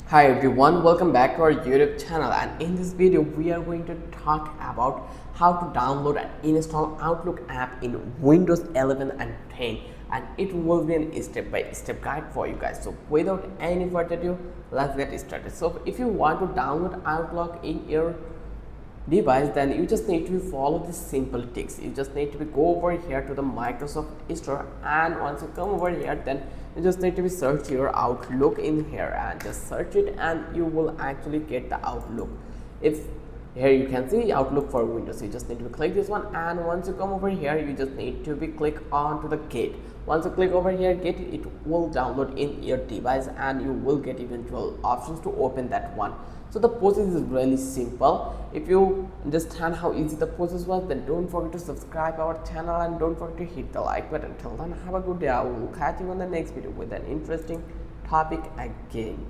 Hi everyone, welcome back to our YouTube channel, and in this video we are going to talk about how to download and install Outlook app in Windows 11 and 10, and it will be a step-by-step guide for you guys. So without any further ado, let's get started. So if you want to download Outlook in your device, then you just need to follow this simple tips. You just need to go over here to the Microsoft Store, and once you come over here, then you just need to search your Outlook in here and just search it, and you will actually get the Outlook. If here you can see Outlook for Windows, you just need to click this one, and once you come over here, you just need to be click on to the Get. Once you click over here Get, it will download in your device, and you will get eventual options to open that one. So the process is really simple. If you understand how easy the process was, then don't forget to subscribe our channel and don't forget to hit the like button. Till then, have a good day. I will catch you on the next video with an interesting topic again.